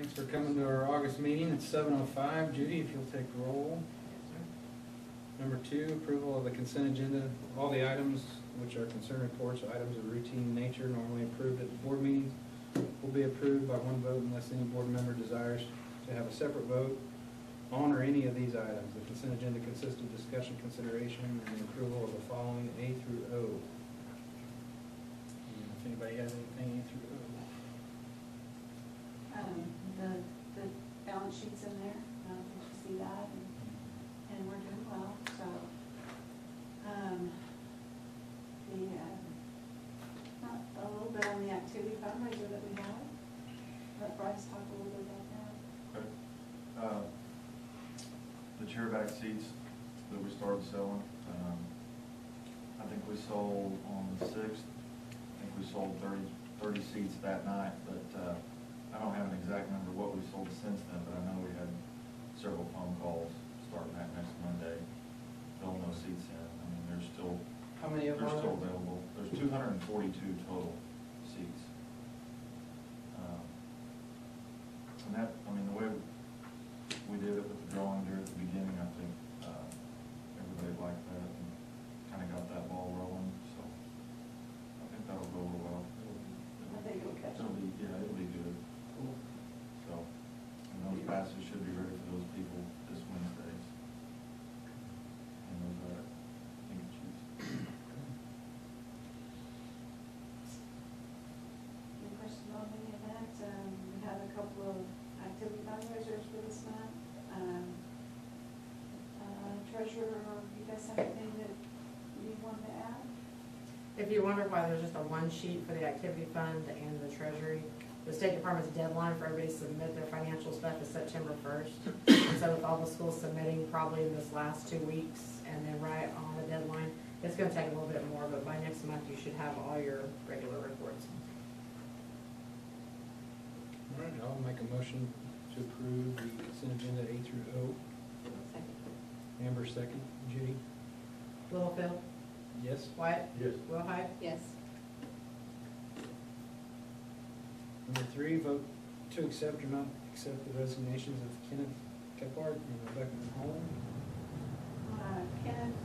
Thanks for coming to our August meeting. It's 7:05. Judy, if you'll take roll. Number 2, approval of the consent agenda. All the items which are concern reports, items of routine nature normally approved at the board meetings, will be approved by one vote unless any board member desires to have a separate vote on or any of these items. The consent agenda consists of discussion, consideration, and the approval of the following A through O. If anybody has anything A through O. The balance sheet's in there, did you see that? And we're doing well, so, a little bit on the activity fundraiser that we have. Let Bryce talk a little bit about that. The chair back seats that we started selling, I think we sold on the 6th, I think we sold 30 seats that night, but I don't have an exact number of what we sold since then, but I know we had several phone calls starting that next Monday, filling those seats in. I mean, there's still, How many of them they're are still there? available. There's 242 total seats. And that, I mean, the way we did it with the drawing there at the beginning, I think everybody liked that and kind of got that ball rolling, so I think that'll go over well. I think it'll catch It'll on. be, yeah, it'll be good. Cool. So, and those passes should be ready for those people this Wednesday. And those are handkerchiefs. Any questions on any of that? We have a couple of activity fundraisers for this month. Treasurer, you guys have anything that you want to add? If you wonder why there's just a one sheet for the activity fund and the treasury, the State Department's deadline for everybody to submit their financial stuff is September 1st. And so with all the schools submitting probably in this last 2 weeks and then right on the deadline, it's gonna take a little bit more, but by next month you should have all your regular reports. All right, I'll make a motion to approve the consent agenda A through O. Amber, second. Judy? Littlefield, Yes? Wyatt, Yes. Willhite, Yes. Number 3, vote to accept or not accept the resignations of Kenneth Kephart and Rebecca Holm. Kenneth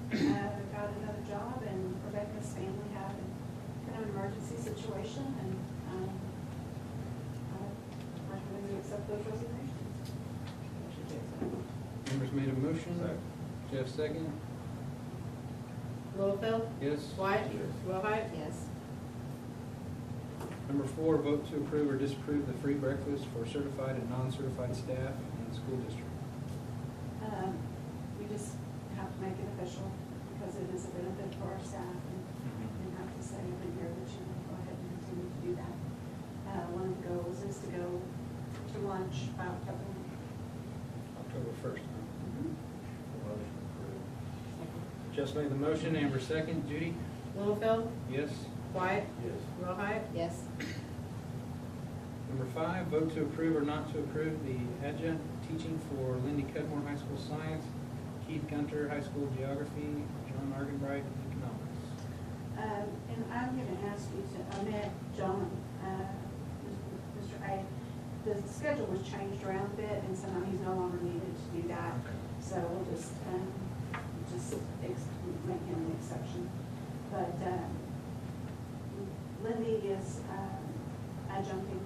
got another job, and Rebecca's family had kind of an emergency situation, and I recommend we accept those resignations. Amber's made a motion. Second. Jeff, second. Littlefield, Yes? Wyatt, Yes. Willhite, Yes. Number 4, vote to approve or disapprove the free breakfast for certified and non-certified staff in the school district. We just have to make it official, because it is a benefit for our staff, and have to say every year that you go ahead and continue to do that. One of the goals is to go to lunch about October 1st. Jeff made the motion. Amber, second. Judy? Littlefield, Yes? Wyatt, Yes. Willhite, Yes. Number 5, vote to approve or not to approve the adjunct teaching for Lindy Cudmore High School Science, Keith Gunter High School Geography, John Argenbright Economics. And I'm going to ask you to, I met John, Mr. A. The schedule was changed around a bit, and so now he's no longer needed to do that. Okay. So we'll just make him an exception. But Lindy is adjuncting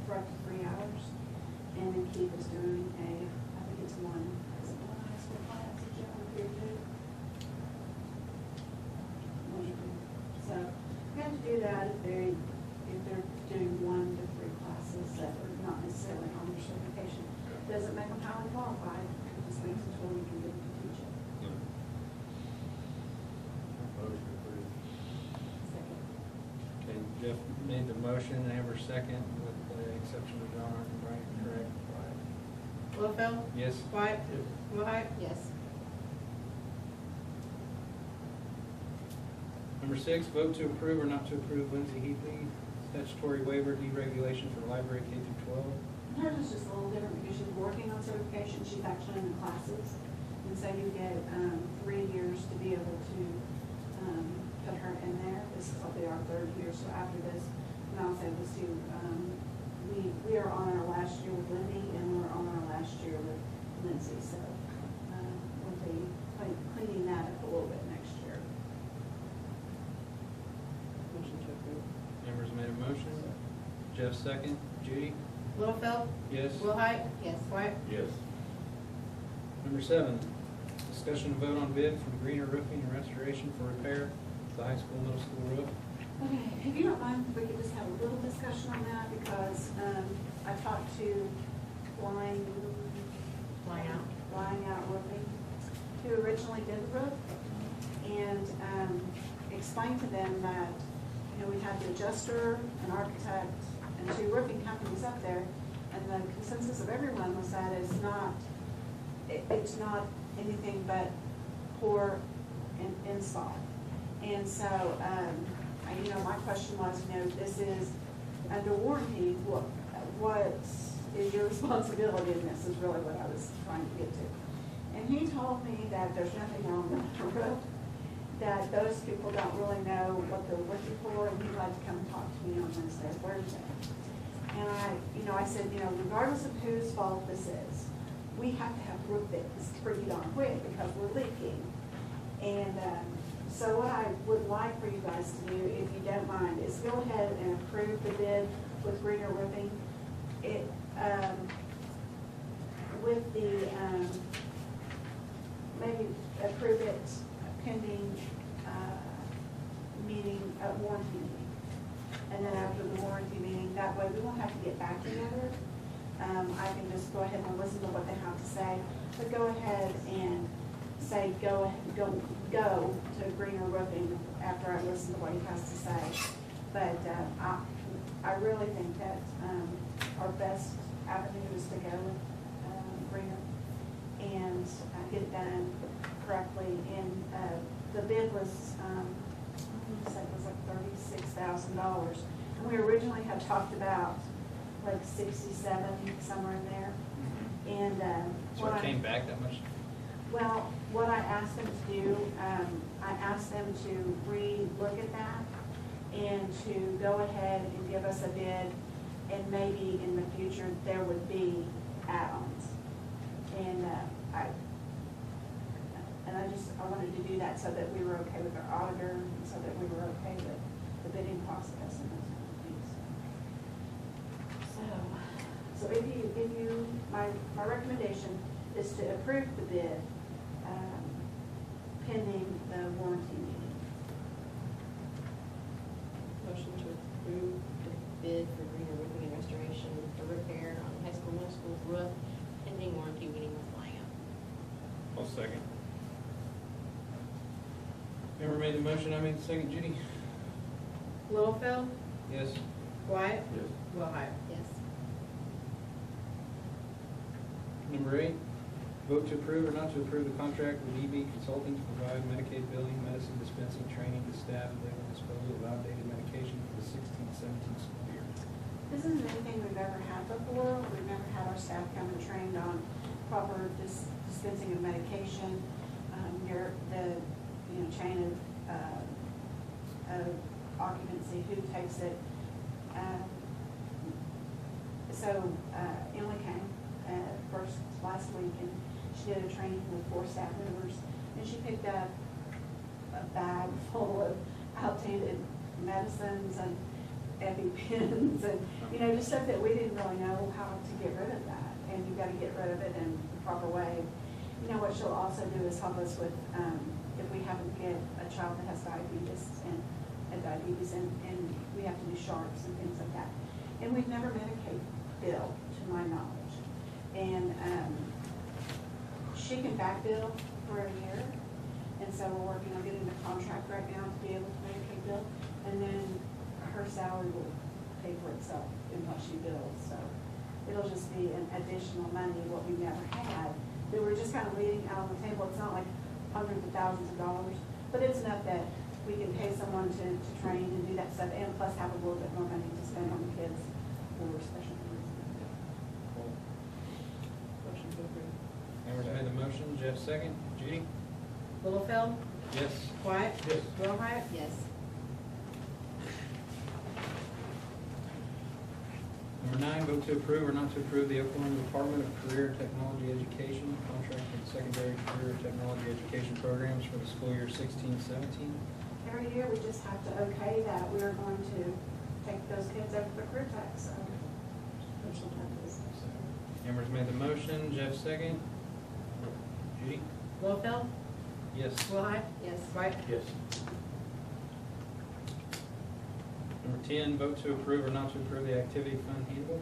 for up to 3 hours, and then Keith is doing I think it's one high school class that you have here too. So we have to do that if they're doing 1 to 3 classes that are not necessarily on their certification. Doesn't make them highly qualified, it just makes them sure we can get them to teach it. Motion approved. Second. Okay, Jeff made the motion. Amber, second, with the exception of John Argenbright, correct? Littlefield, Yes? Wyatt, Willhite, Yes. Number 6, vote to approve or not to approve Lindsay Heatley statutory waiver deregulation for library K through 12. Hers is just a little different because she's working on certification, she's actually in the classes. And so you get 3 years to be able to put her in there. This will be our 3rd year, so after this, and also was to we are on our last year with Lindy, and we're on our last year with Lindsay, so, we'll be cleaning that up a little bit next year. Motion to approve. Amber's made a motion. Jeff second. Judy? Littlefield? Yes. Willhite? Yes. Wyatt? Yes. Number 7, discussion and vote on bid from Greener Roofing and Restoration for repair of the high school, middle school roof. Okay, if you don't mind, we could just have a little discussion on that, because, I talked to Lying Out Roofing, who originally did the roof, and, explained to them that, you know, we had the adjuster, an architect, and 2 roofing companies up there, and the consensus of everyone was that it's not anything but poor install. And so, you know, my question was, you know, this is under warranty, what is your responsibility in this, is really what I was trying to get to. And he told me that there's nothing wrong with the roof, that those people don't really know what they're looking for, and he'd like to come talk to me on Wednesday or Thursday. And I said, you know, regardless of whose fault this is, we have to have roof fixed pretty darn quick because we're leaking. And so what I would like for you guys to do, if you don't mind, is go ahead and approve the bid with Greener Roofing. It, with the, maybe approve it pending meeting, warranty meeting. And then after the warranty meeting, that way we won't have to get back together. I can just go ahead and listen to what they have to say, but go ahead and say, go to Greener Roofing after I listen to what he has to say. But I really think that our best avenue is to go with Greener and get it done correctly. And the bid was, I said it was like $36,000. And we originally had talked about like 67, somewhere in there. And So it came back that much? well, what I asked them to do, I asked them to re-look at that and to go ahead and give us a bid, and maybe in the future there would be add-ons. And I wanted to do that so that we were okay with our auditor, and so that we were okay with the bidding process and those kind of things. So if you, my recommendation is to approve the bid pending the warranty meeting. Motion to approve the bid for Greener Roofing and Restoration for repair on high school, middle school roof, pending warranty meeting with Lyon. I'll second. Amber made the motion, I made the second. Judy? Littlefield? Yes. Wyatt? Yes. Willhite? Yes. Number 8, vote to approve or not to approve the contract with EB Consulting to provide Medicaid billing, medicine dispensing, training to staff, and legal disposal of outdated medication for the 16-17 school year. This isn't anything we've ever had before. We've never had our staff come and trained on proper dispensing of medication, the chain of occupancy, who takes it. So Emily came last week, and she did a training with 4 staff members, and she picked up a bag full of outdated medicines and EpiPens and, just stuff that we didn't really know how to get rid of that. And you've got to get rid of it in the proper way. What she'll also do is help us with, if we happen to get a child that has diabetes and we have to do sharps and things like that. And we've never Medicaid billed, to my knowledge. And she can back bill for a year. And so we're working on getting the contract right now to be able to Medicaid bill. And then her salary will pay for itself in what she bills. So it'll just be an additional money, what we never had. That we're just kind of leaving out on the table. It's not like hundreds of thousands of dollars, but it's enough that we can pay someone to train and do that stuff, and plus have a little bit more money to spend on the kids for special needs. Motion to approve. Amber's made the motion, Jeff second. Judy? Littlefield? Yes. Wyatt? Yes. Willhite? Yes. Number Number 9, vote to approve or not to approve the Oklahoma Department of Career and Technology Education contract with secondary career technology education programs for the school year 16-17. Every year, we just have to okay that we are going to take those kids over for career tech, so. Special purpose. Amber's made the motion, Jeff second. Judy? Littlefield, Yes. Willhite, Yes. White, Yes. Number 10, vote to approve or not to approve the activity fund handbook.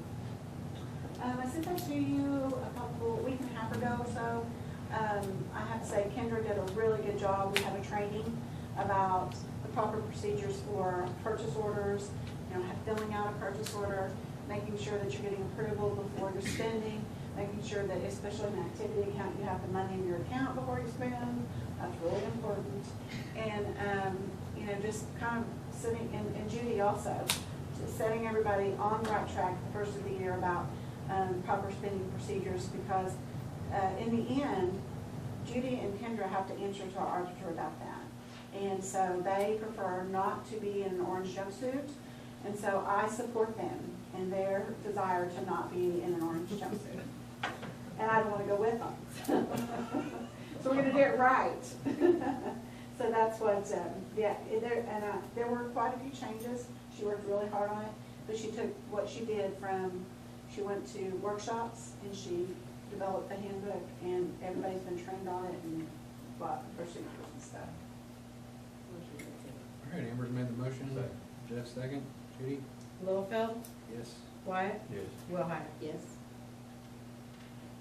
I sent that to you a week and a half ago or so. I have to say Kendra did a really good job. We have a training about the proper procedures for purchase orders, filling out a purchase order, making sure that you're getting approval before you're spending, making sure that, especially in an activity account, you have the money in your account before you spend. That's really important. And, just kind of sitting, and Judy also, just setting everybody on the right track the first of the year about proper spending procedures, because in the end, Judy and Kendra have to answer to our auditor about that. And so they prefer not to be in an orange jumpsuit, and so I support them in their desire to not be in an orange jumpsuit. And I don't want to go with them. So we're going to do it right. So that's what, there were quite a few changes. She worked really hard on it, but she took what she did from, she went to workshops and she developed the handbook, and everybody's been trained on it and bought procedures and stuff. All right, Amber's made the motion, Jeff second. Judy? Littlefield, Yes. Wyatt, Yes. Willhite. Yes.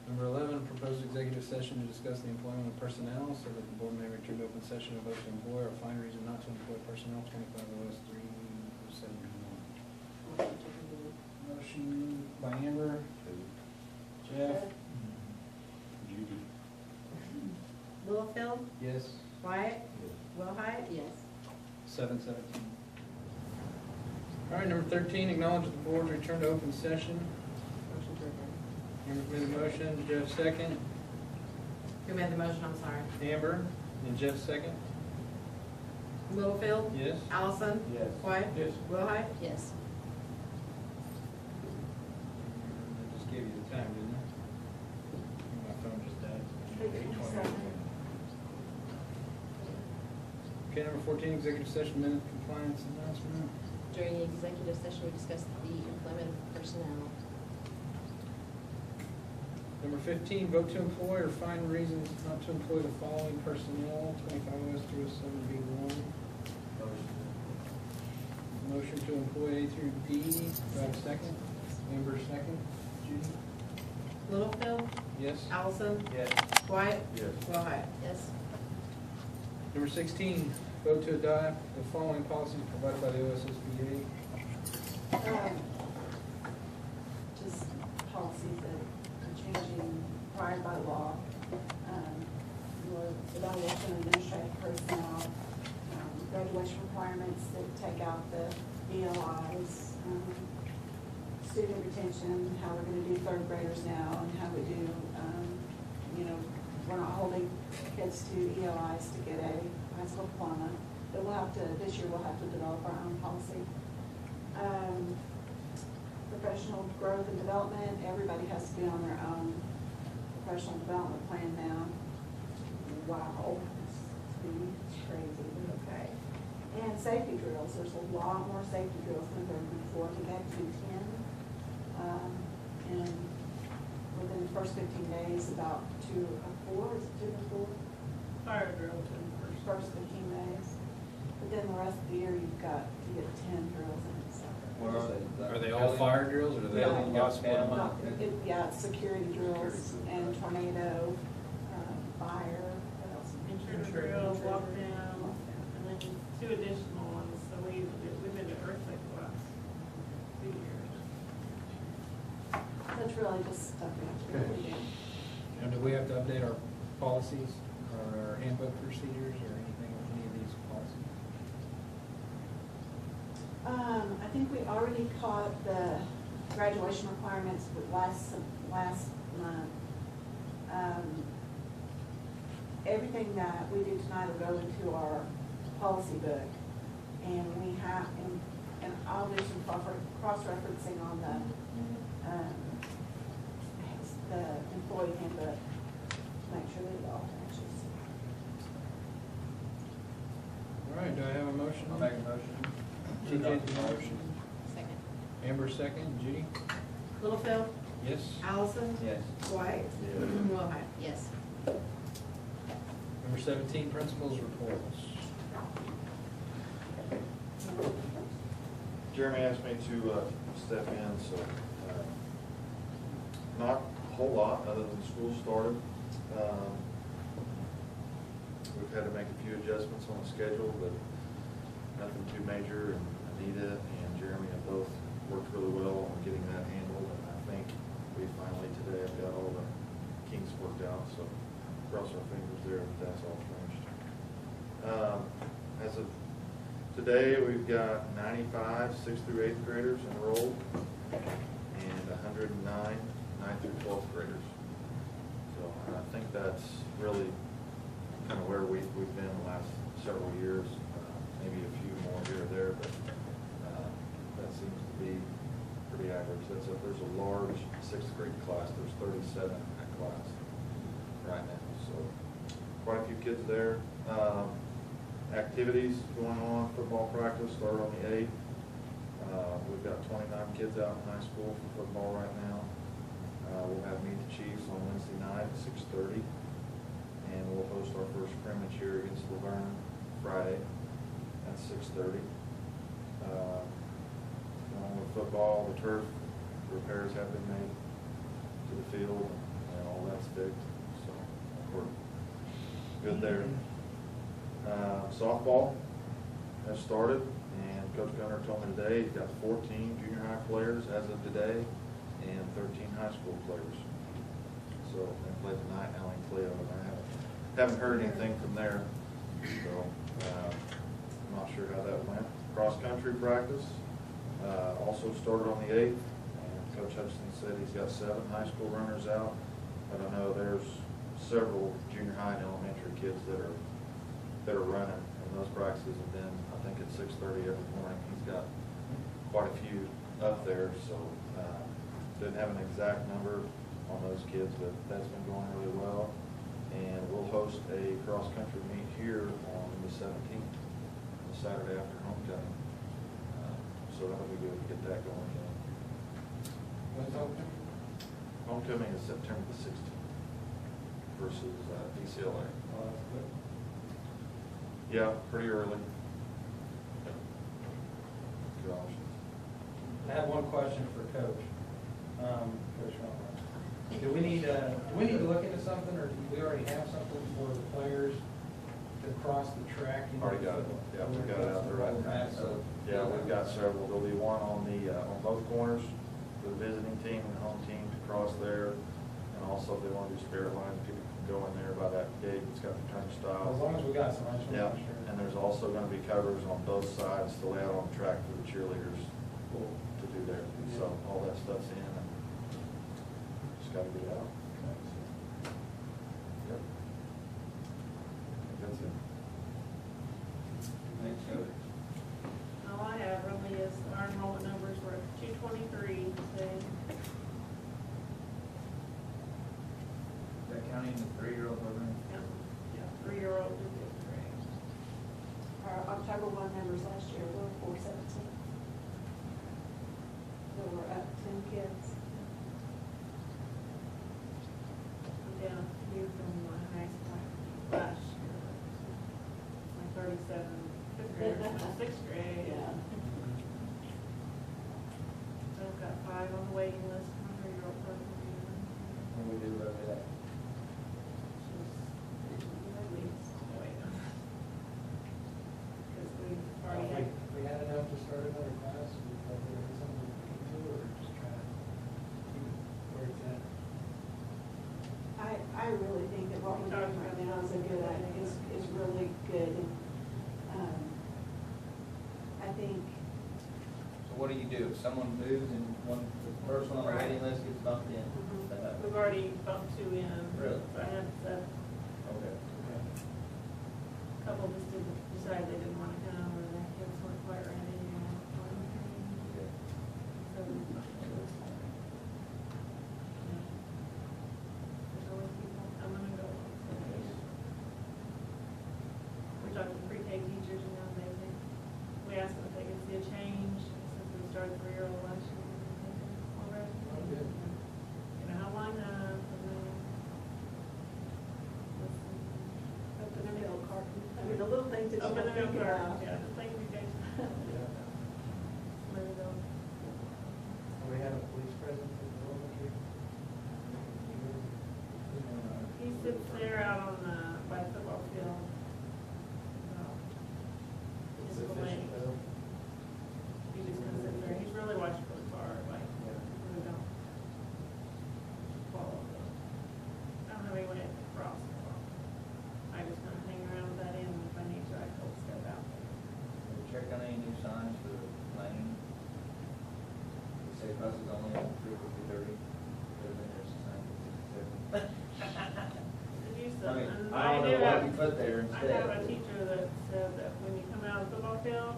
Number 11, proposed executive session to discuss the employment of personnel so that the board may return to open session to vote to employ or find reason not to employ personnel, 25 OS 371. Motion by Amber. Jeff? Judy? Littlefield, Yes. Wyatt, Willhite, Yes. 7:17. All right, number 13, acknowledge that the board's return to open session. Motion to adjourn. Amber's made the motion, Jeff second. who made the motion, I'm sorry? Amber and Jeff second. Littlefield, Yes. Allison, Yes. Wyatt, Yes. Willhite. Yes. I just gave you the time, didn't I? My phone just died. 8:27. Okay, number 14, executive session minute compliance announcement. During the executive session, we discussed the employment of personnel. Number 15, vote to employ or find reasons not to employ the following personnel, 25 OS 307B1. Motion to employ A through D, do I have a second? Amber second. Judy? Littlefield, Yes. Allison, Yes. Wyatt, Yes. Willhite. Yes. Number 16, vote to adopt the following policies provided by the OSSBA. Just policies that are changing required by law. Your evaluation of administrative personnel, graduation requirements that take out the ELIs, student retention, how we're gonna do third graders now, and how we do, we're not holding kids to ELIs to get a high school diploma. But this year we'll have to develop our own policy. Professional growth and development, everybody has to be on their own professional development plan now. Wow, it's crazy, but okay. And safety drills, there's a lot more safety drills than there were before. I think I had to do 10. And within the first 15 days, about 2 or 4, is it 2 or 4? Fire drills in the First 15 days. But then the rest of the year, you've got to get 10 drills in it, so. Are they all fire drills, or do they all split them up? Yeah, it's security drills and tornado, fire, what else? Intruder drills, lockdown, and then 2 additional ones, so we've been to earthquake the last few years. That's really just stuff we have to really do. And do we have to update our policies, or our handbook procedures, or anything with any of these policies? I think we already caught the graduation requirements last month. Everything that we do tonight will go into our policy book, and we have, and I'll do some cross-referencing on the has the employee handbook, make sure that it all matches. All right, do I have a motion? I'll make a motion. TJ, motion. Second. Amber, second. Judy? Littlefield, Yes. Allison, Yes. White, Willhite. Yes. Number 17, principals reports. Jeremy asked me to step in, so not a whole lot other than school started. We've had to make a few adjustments on the schedule, but nothing too major. And Anita and Jeremy have both worked really well on getting that handled, and I think we finally today have got all the kinks worked out, so cross our fingers there that that's all finished. As of today, we've got 95 6th through 8th graders enrolled and 109 9th through 12th graders. So I think that's really kind of where we've been the last several years, maybe a few more here or there, but that seems to be pretty average. There's a large 6th grade class. There's 37 in that class right now, so quite a few kids there. Activities going on, football practice started on the 8th. We've got 29 kids out in high school for football right now. We'll have Meet the Chiefs on Wednesday night at 6:30, and we'll host our first scrimmage here against Laverne Friday at 6:30. Along with football, the turf repairs have been made to the field, and all that's fixed, so we're good there. Softball has started, and Coach Gunner told me today he's got 14 junior high players as of today and 13 high school players. So they play tonight, Allen Cleo, and I haven't heard anything from there. So I'm not sure how that went. Cross country practice also started on the 8th, and Coach Hudson said he's got 7 high school runners out. But I know there's several junior high and elementary kids that are running in those practices, and then I think at 6:30 every morning he's got quite a few up there. So didn't have an exact number on those kids, but that's been going really well. And we'll host a cross country meet here on the 17th, the Saturday after homecoming. So that'll be good to get that going again. When's homecoming? Homecoming is September the 16th versus DCLA. Oh, that's good. Yeah, pretty early. Good options. I have one question for Coach. Coach Rothman. Do we need to look into something, or do we already have something for the players to cross the track? Already got it. Yeah, we've got it out there right now. So, yeah, we've got several. There'll be one on both corners for the visiting team and the home team to cross there. And also, if they want to do spirit lines, people can go in there by that gate. It's got the turnstile. As long as we got some, I just Yeah, want to make sure. and there's also going to be covers on both sides to lay out on the track for the cheerleaders to do there. So all that stuff's in, and just got to get it out. Yep. That's it. Thanks, Coach. All I have really is our enrollment numbers were 223 today. Is that counting the 3-year-old program? Yeah, 3-year-old to 5th grade. Our October 1 numbers last year were 417. So we're up 10 kids. I'm down a few from my high school last year. My 37 5th graders in the 6th grade. Yeah. So I've got 5 on the waiting list for my 3-year-old program. And we do love that. Because we've already had, We had enough to start another class, we thought there was something we could do, or just try to keep it where it's at. I really think that what we're doing right now is a good idea, is really good. And I think, So what do you do? If someone moves and one, the person on the waiting list gets bumped in? we've already bumped 2 in. Really? So I had Okay. a couple just didn't decide they didn't want to come, or their kids weren't quite ready. Okay. So see a change since we started 3-year-old last year. Already. Oh, good. You know, how line up and then. Open the milk carton. I mean, the little things that you Open don't the think milk about. carton, yeah, the thing we get. Smooth over. We had a police presence at the elementary. He sits there out on the, by the football field. It's In the lane. efficient though. He just kind of sits there, he's really watching for the car, like, really don't follow the, I don't have any way to cross the car. I just kind of hang around that end, and if I need to, I cold step out there. Check on any new signs for the lane. The safe bus is only on 3:30. There's a sign for 67. To do I mean, something. I don't do know what have- you put there I instead. have a teacher that said that when you come out of the football field,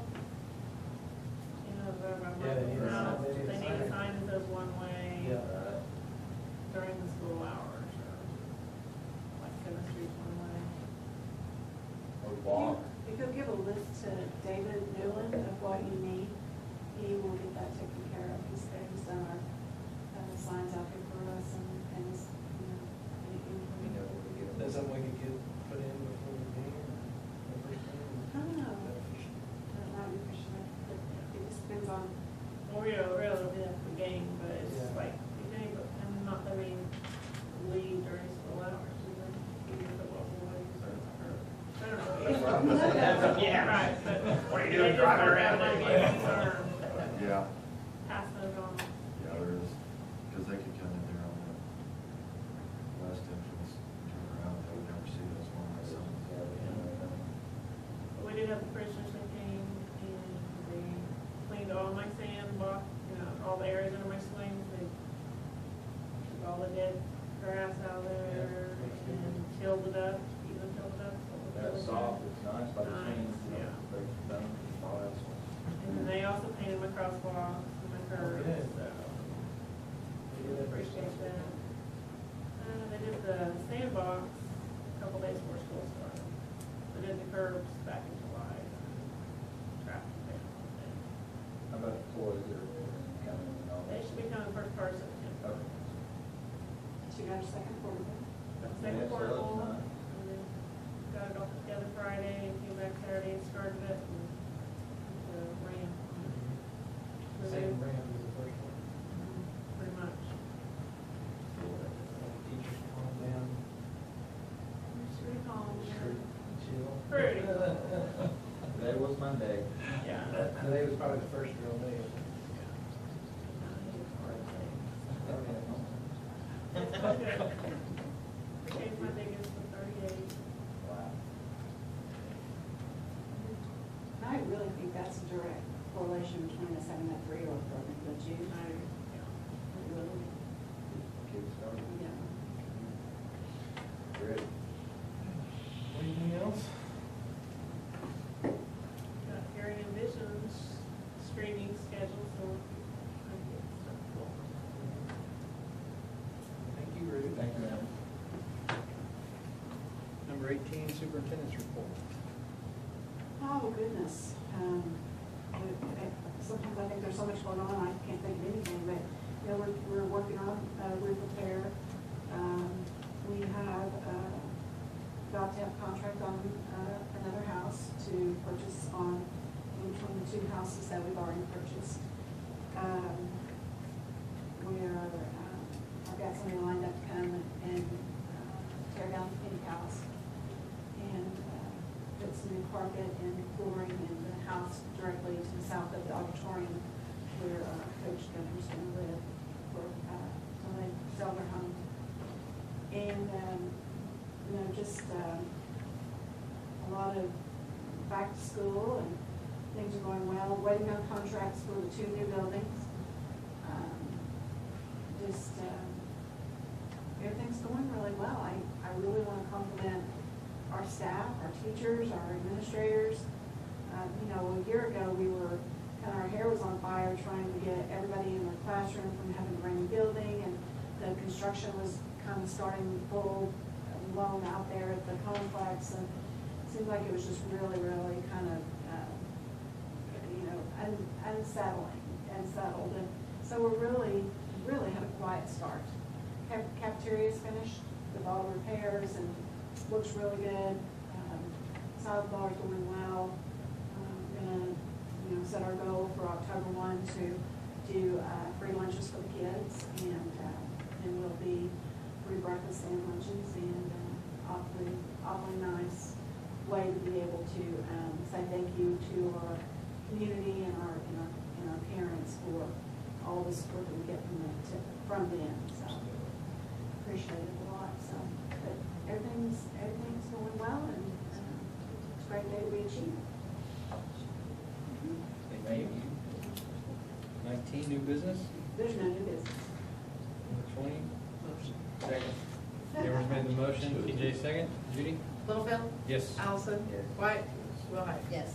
you know, the Yeah, they need a sign. they need a sign that says one way Right. during the school hours, or like 7th Street's one way. Or walk. If you'll give a list to David Newland of what you need, he will get that taken care of. He's done our signs out here for us and he's, you know, We know where to get them. That's something we could get put in before the game or the first game? I don't know. Not efficient, but it just depends on, Well, we're really bit after the game, but it's Yeah. like, you think, and not that we leave during school hours, either, either football boys or, I don't know. That's what I'm saying. Yeah, right, but. What are you doing driving around Like, there? Yeah, pass those on. yeah, there is, because they could come in there on the west entrance, and turn around, they would never see us one by some. But we did have the parishioners that came and they cleaned all my sandbox, you know, all the areas under my swings. They took all the dead grass out of there and tilled it up, even tilled it up. so it That's was soft, it's nice, but it's Nice, clean, you know, yeah. break it down, all that stuff. And then they also painted my crosswalks and my curves, good. so They did that for appreciate school. that. They did the sandbox a couple days before school started. They did the curbs back in July. Traffic there. How about the toys that are coming and all They that? should be coming first part of September. Okay. she got her second quarter. Second Yeah, so portable, that's nice. and then got it all together Friday, and came back Saturday and started it, and ran. Same brand as the first one. Pretty much. Teachers calm down. It's pretty calm. Chill. Pretty. Today was Monday. Yeah. Today was probably the first real day. Changed my biggest to 38. Wow. I really think that's a direct correlation between us having that 3-year-old program, but you, really, Kids started. yeah. Ready. Anything else? Got hearing and visions screening scheduled, so I get stuff going. Thank you, Ruth. Thank you, ma'am. Number 18, superintendent's report. Oh, goodness. Sometimes I think there's so much going on, I can't think of anything, but, you know, we're working on roof repair. We have got to have contract on another house to purchase on, in between the 2 houses that we've already purchased. I've got somebody lined up to come and tear down the pink house and put some new carpet and flooring in the house directly to the south of the auditorium where Coach Gunner's going to live for, when they sell their home. And, you know, just a lot of back to school and things are going well. Waiting on contracts for the 2 new buildings. Everything's going really well. I really want to compliment our staff, our teachers, our administrators. You know, a year ago, we were, our hair was on fire trying to get everybody in their classroom from having a brand new building, and the construction was kind of starting full blown out there at the complex, and it seemed like it was just really, really kind of, you know, unsettling and settled. And so we're really had a quiet start. Cafeteria's finished with all the repairs and looks really good. Salad bar's going well. Gonna, set our goal for October 1 to do free lunches for the kids, and then we'll be free breakfast and lunches, and awfully nice way to be able to say thank you to our community and our parents for all the support that we get from them. So appreciate it a lot. So, but everything's going well, and it's a great day to be achieved. Thank you. 19, new business. There's no new business. Number 20. Second. Amber's made the motion, TJ second. Judy? Littlefield? Yes. Allison? Yes. White? Will Hope? Yes.